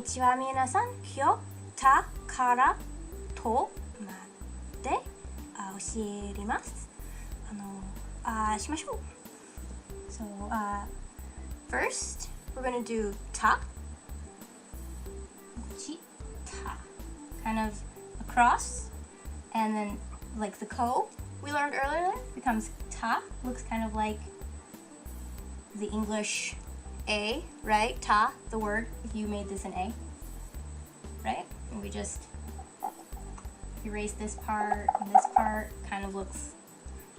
ちは皆さん、今日たからとまで教えます。しましょう。So, first, we're going to do ta, chi, ta, kind of across, and then like the ko we learned earlier becomes ta, looks kind of like the English A, right? Ta, the word, if you made this an A, right? And we just erase this part, and this part kind of looks,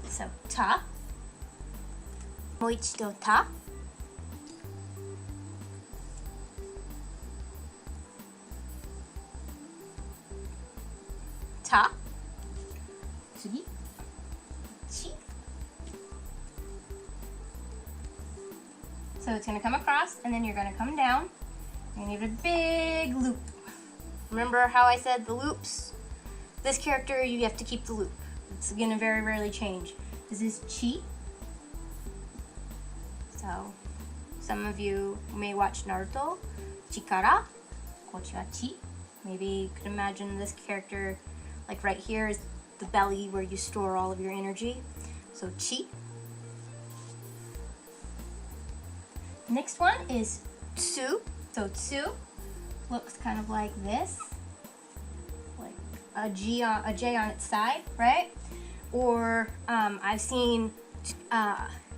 so ta. もう一度た。た。次。ち。So it's going to come across, and then you're going to come down. You're going to give it a big loop. Remember how I said the loops? This character, you have to keep the loop. It's going to very rarely change. This is chi. So, some of you may watch Naruto. Chikara. Kochi wa chi. Maybe you could imagine this character, like right here is the belly where you store all of your energy. So, chi. Next one is tsu. So, tsu looks kind of like this. Like a J on its side, right? Or I've seen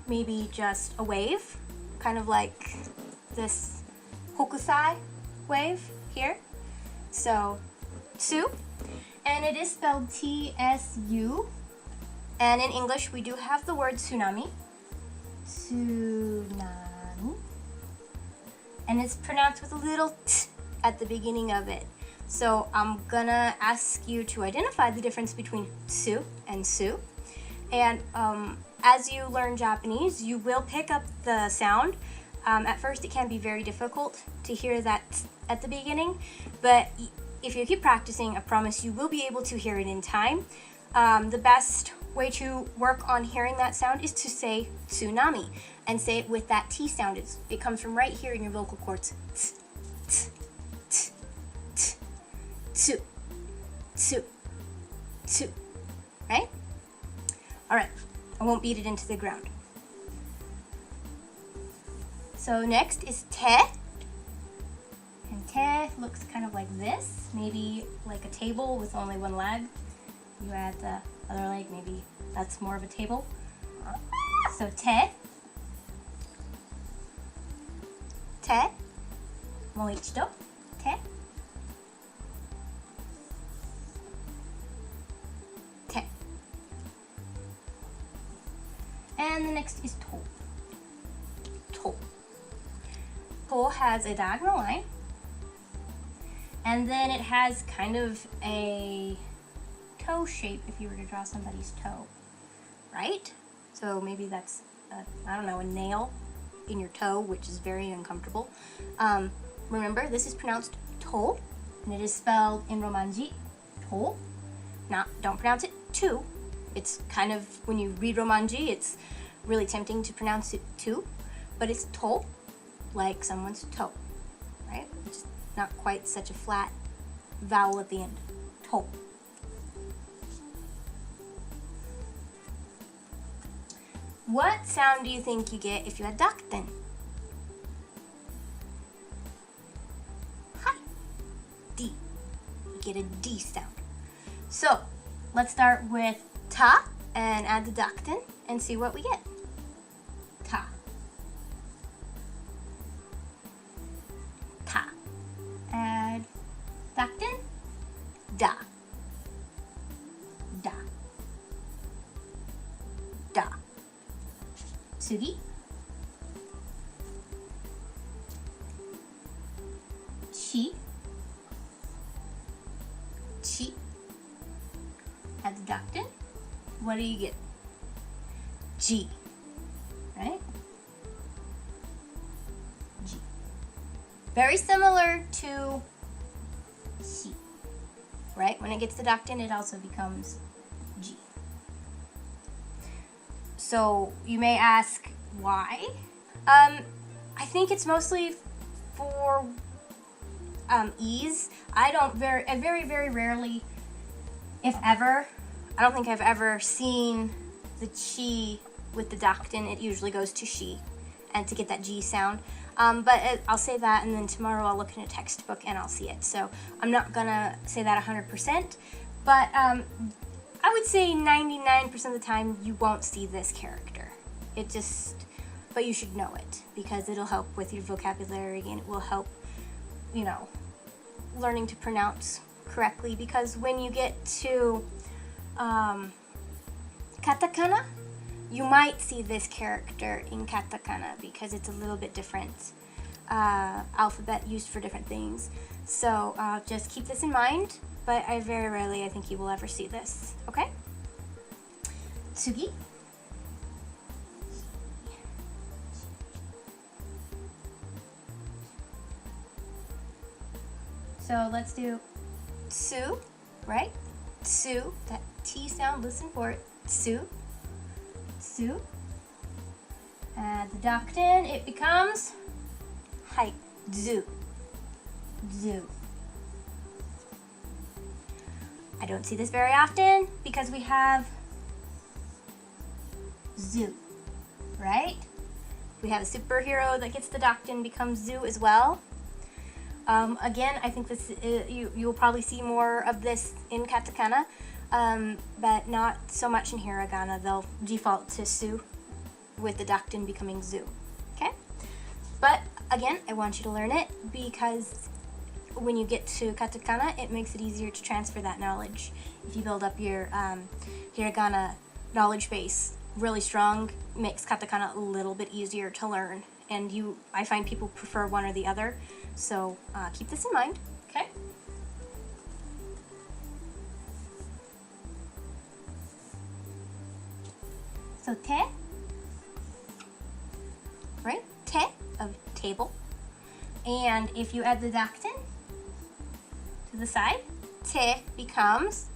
maybe just a wave, kind of like this hokusai wave here. So, tsu. And it is spelled T-S-U. And in English, we do have the word tsunami. Tsunami. And it's pronounced with a little t at the beginning of it. So I'm gonna ask you to identify the difference between tsu and su. And as you learn Japanese, you will pick up the sound. At first, it can be very difficult to hear that at the beginning, but if you keep practicing, I promise you will be able to hear it in time. The best way to work on hearing that sound is to say tsunami and say it with that T sound. It comes from right here in your vocal cords. T, t, t, t, tsu, tsu, tsu, right? All right, I won't beat it into the ground. So next is te. And te looks kind of like this, maybe like a table with only one leg. You add the other leg, maybe that's more of a table. So te. Te. もう一度. Te. Te. And the next is to. To. To has a diagonal line. And then it has kind of a toe shape if you were to draw somebody's toe, right? So maybe that's, a nail in your toe, which is very uncomfortable. Remember, this is pronounced to, and it is spelled in Romanji, to. Don't pronounce it tu. It's kind of, when you read Romanji, it's really tempting to pronounce it tu, but it's to, like someone's toe, right? It's not quite such a flat vowel at the end. To. What sound do you think you get if you add dakuten? Hi. D. You get a D sound. So, let's start with ta and add the dakuten and see what we get. Ta. Ta. Add dakuten. Da. Da. Da. 次。ち。ち。Add the dakuten. What do you get? G. Right? G. Very similar to C. Right? When it gets the dakuten, it also becomes G. So you may ask why. I think it's mostly for ease. I very, very rarely, if ever, I don't think I've ever seen the chi with the dakten. It usually goes to shi, and to get that G sound. I'll say that, and then tomorrow I'll look in a textbook and I'll see it. So I'm not gonna say that 100%, but I would say 99% of the time you won't see this character. But you should know it, because it'll help with your vocabulary, and it will help, learning to pronounce correctly. Because when you get to katakana, you might see this character in katakana because it's a little bit different alphabet used for different things. So just keep this in mind, but very rarely I think you will ever see this. Okay? Tsugi. So let's do tsu, right? Tsu, that T sound, listen for it. Tsu. Tsu. Add the dakten, it becomes hai, zu. Zu. I don't see this very often because we have zu, right? We have a superhero that gets the dakten, becomes zu as well. Again, I think this you'll probably see more of this in katakana, but not so much in hiragana. They'll default to su, with the dakten becoming zu. Okay? But again, I want you to learn it because when you get to katakana, it makes it easier to transfer that knowledge. If you build up your hiragana knowledge base really strong, makes katakana a little bit easier to learn. And I find people prefer one or the other. So keep this in mind, okay? So te, right? Te of table. And if you add the dakten to the side, te becomes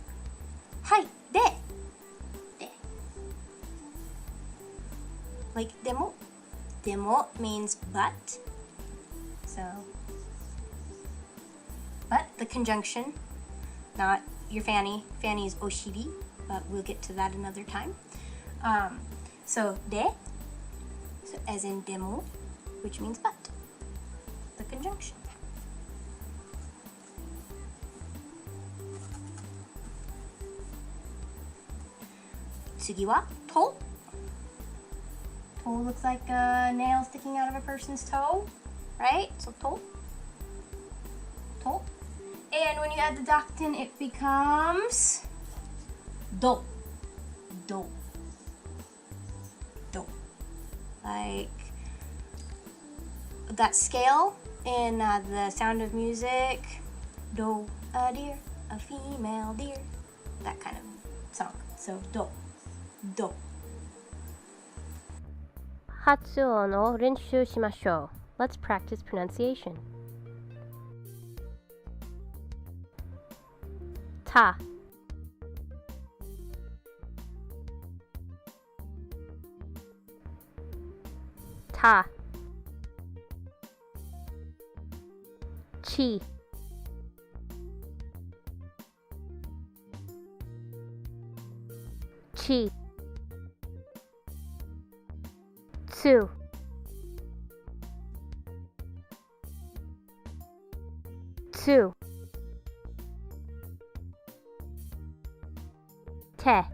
hai, de. De. Like demo. Demo means but. So, but the conjunction, not your fanny. Fanny is oshiri, but we'll get to that another time. So de, so as in demo, which means but. The conjunction. Tsugi wa to. To looks like a nail sticking out of a person's toe, right? So to. To. And when you add the dakten, it becomes do. Do. Do. Like that scale in The Sound of Music. Do, a deer, a female deer. That kind of song. So do. Do. 発音を練習しましょう。Let's practice pronunciation. た、た、ち、ち、つ、つ、て、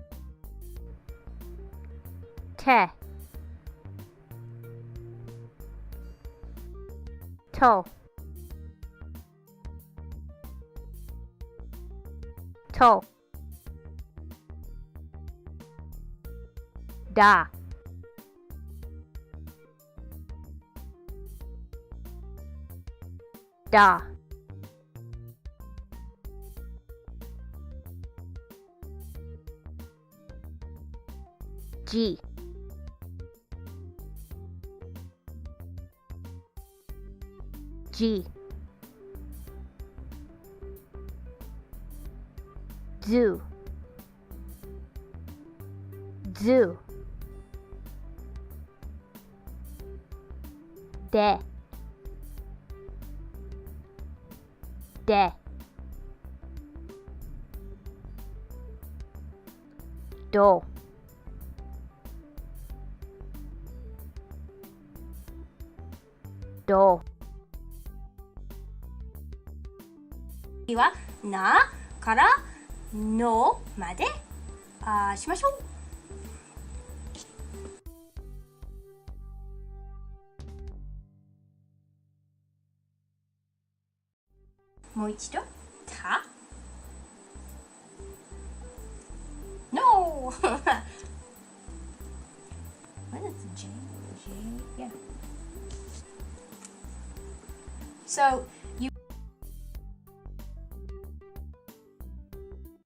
て、と、と、だ、だ、じ、じ、ず、ず、で、でどど次はなからのまでしましょう。もう一度た No! What is J? Yeah. So